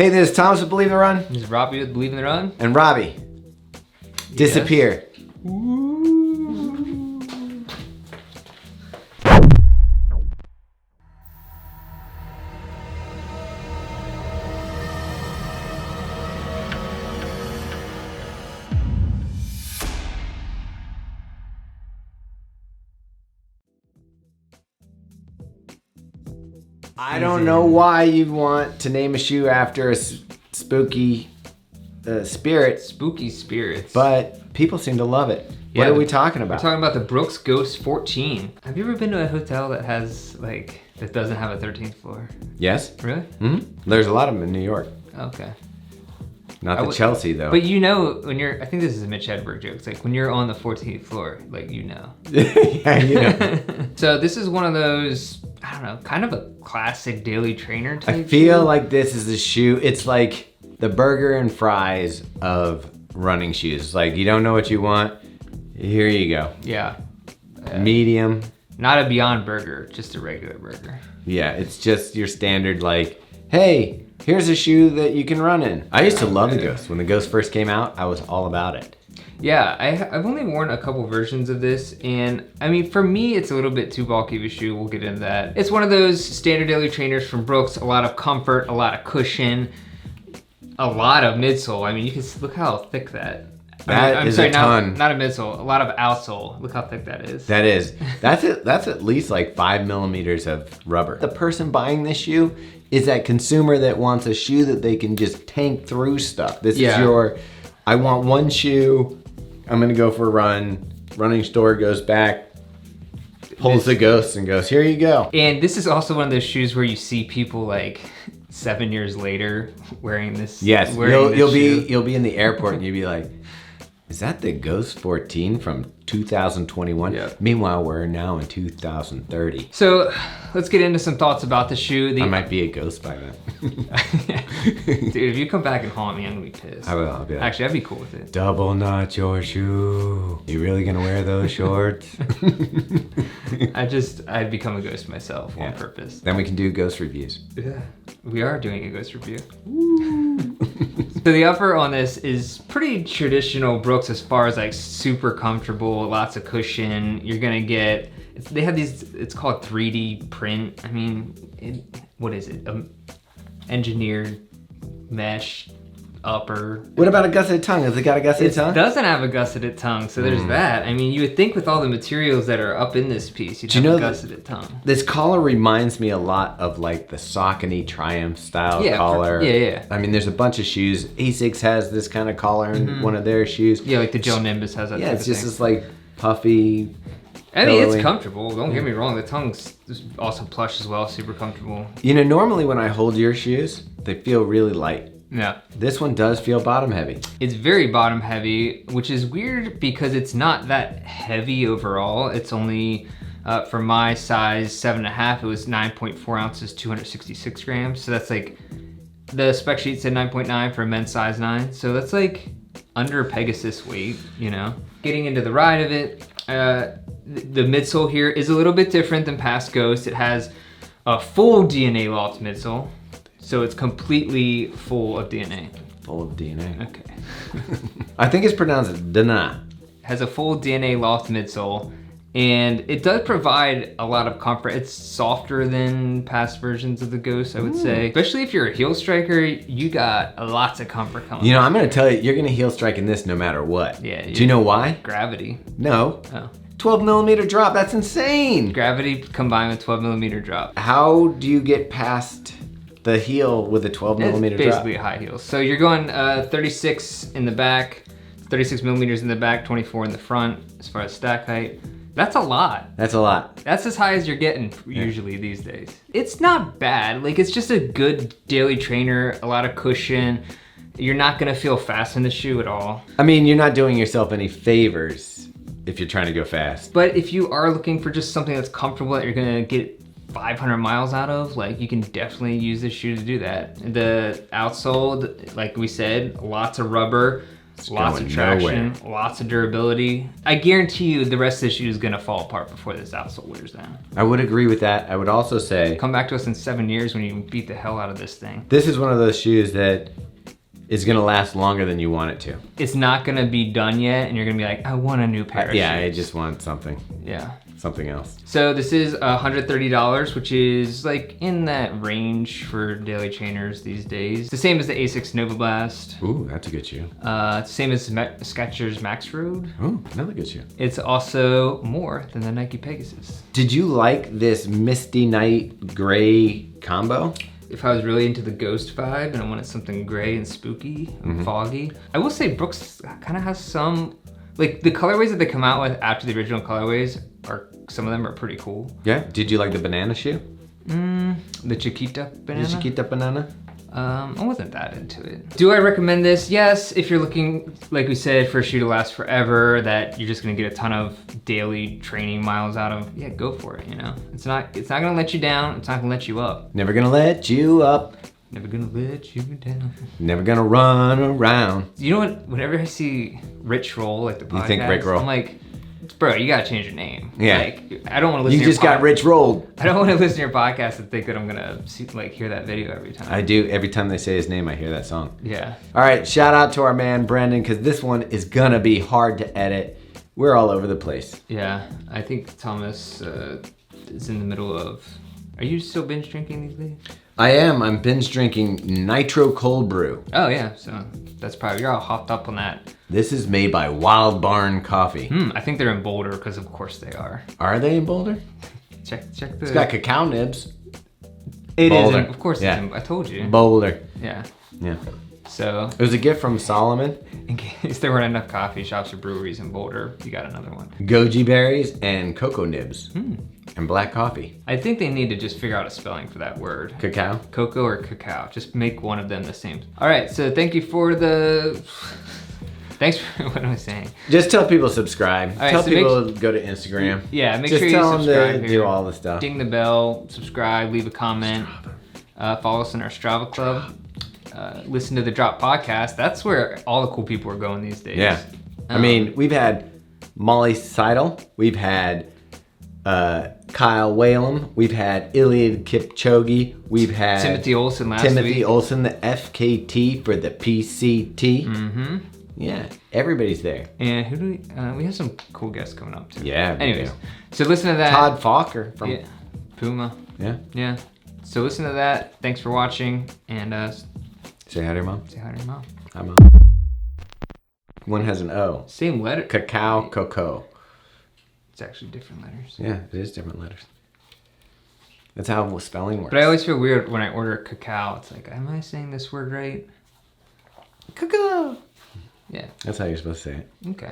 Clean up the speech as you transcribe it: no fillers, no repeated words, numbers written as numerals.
Hey, this is Thomas with Believe in the Run. This is Robbe with Believe in the Run. And Robbie. Disappear. I don't know why you'd want to name a shoe after a spooky spirit. Spooky spirits. But people seem to love it. Yeah, what are we talking about? We're talking about the Brooks Ghost 14. Have you ever been to a hotel that has, that doesn't have a 13th floor? Yes. Really? Mm-hmm. There's a lot of them in New York. Okay. Not the Chelsea, though. But you know, when you're, I think this is a Mitch Hedberg joke. It's like when you're on the 14th floor, you know. Yeah, you know. So this is one of those, I don't know, kind of a classic daily trainer type I feel shoe. like this is a shoe. It's like the burger and fries of running shoes. Like, you don't know what you want. Here you go. Yeah. Medium. Not a Beyond Burger, just a regular burger. Yeah, it's just your standard, hey, here's a shoe that you can run in. I used to love the Ghost. When the Ghost first came out, I was all about it. Yeah, I've only worn a couple versions of this, and I mean, for me, it's a little bit too bulky of a shoe. We'll get into that. It's one of those standard daily trainers from Brooks. A lot of comfort, a lot of cushion, a lot of midsole. I mean, you can look how thick that. That is a ton. Not a midsole, a lot of outsole. Look how thick that is. That is. That's at least 5 millimeters of rubber. The person buying this shoe is that consumer that wants a shoe that they can just tank through stuff. This is I want one shoe, I'm gonna go for a run. Running store goes back, pulls the Ghost and goes, here you go. And this is also one of those shoes where you see people 7 years later wearing this. Yes, wearing you'll be in the airport and you'll be like, is that the Ghost 14 from 2021? Yep. Meanwhile, we're now in 2030. So let's get into some thoughts about the shoe. I might be a ghost by then. Dude, if you come back and haunt me, I'm gonna be pissed. I will. I'll be like, actually, I'd be cool with it. Double knot your shoe. You really gonna wear those shorts? I'd become a ghost myself on purpose. Then we can do ghost reviews. Yeah, we are doing a ghost review. So the upper on this is pretty traditional Brooks as far as super comfortable, lots of cushion. You're gonna get, they have these, it's called 3D print. I mean, what is it? Engineered mesh upper. What about a gusseted tongue? Has it got a gusseted tongue? It doesn't have a gusseted tongue, so there's that. I mean, you would think with all the materials that are up in this piece, you'd have a gusseted tongue. This collar reminds me a lot of the Saucony Triumph style collar. Yeah. I mean, there's a bunch of shoes. Asics has this kind of collar in one of their shoes. Yeah, the Joe Nimbus has that. Yeah, it's just this puffy. I mean, it's comfortable. Don't get me wrong. The tongue's also plush as well, super comfortable. You know, normally when I hold your shoes, they feel really light. Yeah. This one does feel bottom heavy. It's very bottom heavy, which is weird because it's not that heavy overall. It's only, for my size, 7.5, it was 9.4 ounces, 266 grams. So that's the spec sheet said 9.9 for a men's size 9. So that's under Pegasus weight, you know. Getting into the ride of it, the midsole here is a little bit different than past Ghost. It has a full DNA Loft midsole. So it's completely full of DNA. Full of DNA. Okay. I think it's pronounced DNA. Has a full DNA Loft midsole, and it does provide a lot of comfort. It's softer than past versions of the Ghost, I would say. Especially if you're a heel striker, you got lots of comfort coming. You know, I'm gonna tell you, you're gonna heel strike in this no matter what. Yeah. Do you know why? Gravity. No. Oh. 12 millimeter drop, that's insane. Gravity combined with 12 millimeter drop. How do you get past the heel with a 12 millimeter drop? It's basically high heels. So you're going 36 in the back, 36 millimeters in the back, 24 in the front as far as stack height. That's a lot. That's a lot. That's as high as you're getting usually these days. It's not bad. It's just a good daily trainer, a lot of cushion. You're not gonna feel fast in the shoe at all. I mean, you're not doing yourself any favors if you're trying to go fast. But if you are looking for just something that's comfortable that you're gonna get 500 miles out of, you can definitely use this shoe to do that. The outsole, like we said, lots of rubber, Lots of traction, lots of durability. I guarantee you the rest of the shoe is gonna fall apart before this outsole wears down. I would agree with that. I would also say, come back to us in 7 years when you beat the hell out of this thing. This is one of those shoes that is gonna last longer than you want it to. It's not gonna be done yet, and you're gonna be like, I want a new pair of shoes. Yeah, I just want something. Yeah. Something else. So this is $130, which is like in that range for daily trainers these days. It's the same as the Asics Nova Blast. Ooh, that's a good shoe. Same as Skechers Max Road. Ooh, another good shoe. It's also more than the Nike Pegasus. Did you like this Misty Night gray combo? If I was really into the ghost vibe and I wanted something gray and spooky and foggy, I will say Brooks kind of has some, like the colorways that they come out with after the original colorways some of them are pretty cool. Yeah. Did you like the banana shoe? The Chiquita banana. The Chiquita banana. I wasn't that into it. Do I recommend this? Yes, if you're looking, like we said, for a shoe to last forever, that you're just gonna get a ton of daily training miles out of, yeah, go for it, you know? It's not gonna let you down, it's not gonna let you up. Never gonna let you up. Never gonna let you down. Never gonna run around. You know what, whenever I see Rich Roll, like the podcast, you think Rick Roll? I'm like, bro, you gotta change your name. Yeah. Like, I don't wanna listen You to your just got Rich Rolled. I don't wanna listen to your podcast and think that I'm gonna hear that video every time. I do. Every time they say his name, I hear that song. Yeah. All right, shout out to our man, Brendan, because this one is gonna be hard to edit. We're all over the place. Yeah, I think Thomas is in the middle of, are you still binge drinking these days? I am. I'm binge drinking Nitro Cold Brew. Oh yeah, so that's probably, you're all hopped up on that. This is made by Wild Barn Coffee. I think they're in Boulder, because of course they are. Are they in Boulder? Check the... It's got cacao nibs. It is, Boulder. of course Yeah. it's in, I told you. Boulder. Yeah. Yeah. So, It was a gift from Solomon. in case there weren't enough coffee shops or breweries in Boulder, you got another one. Goji berries and cocoa nibs. And black coffee. I think they need to just figure out a spelling for that word. Cacao? Cocoa or cacao. Just make one of them the same. All right, so thank you for the... Thanks for, what am I saying? Just tell people subscribe. Right, tell so people to go to Instagram. Yeah, make Just sure you tell them subscribe to here. do all the stuff. Ding the bell, subscribe, leave a comment. Follow us in our Strava Club. Listen to the Drop Podcast. That's where all the cool people are going these days. Yeah. I mean, we've had Molly Seidel. We've had Kyle Whalem. We've had Iliad Kipchoge. We've had Timothy Olsen last week. Timothy Olsen, the FKT for the PCT. Mm-hmm. Yeah, everybody's there. And who do we have some cool guests coming up too. Yeah. we Anyways, do. so listen to that. Todd Falker from. Yeah. Puma. Yeah. Yeah. So listen to that. Thanks for watching, and Say hi to your mom. say hi to your mom. Hi, mom. One has an O. Same letter. Cacao, cocoa. It's actually different letters. Yeah, it is different letters. That's how spelling works. But I always feel weird when I order cacao. It's like, am I saying this word right? Cacao. Yeah. That's how you're supposed to say it. Okay.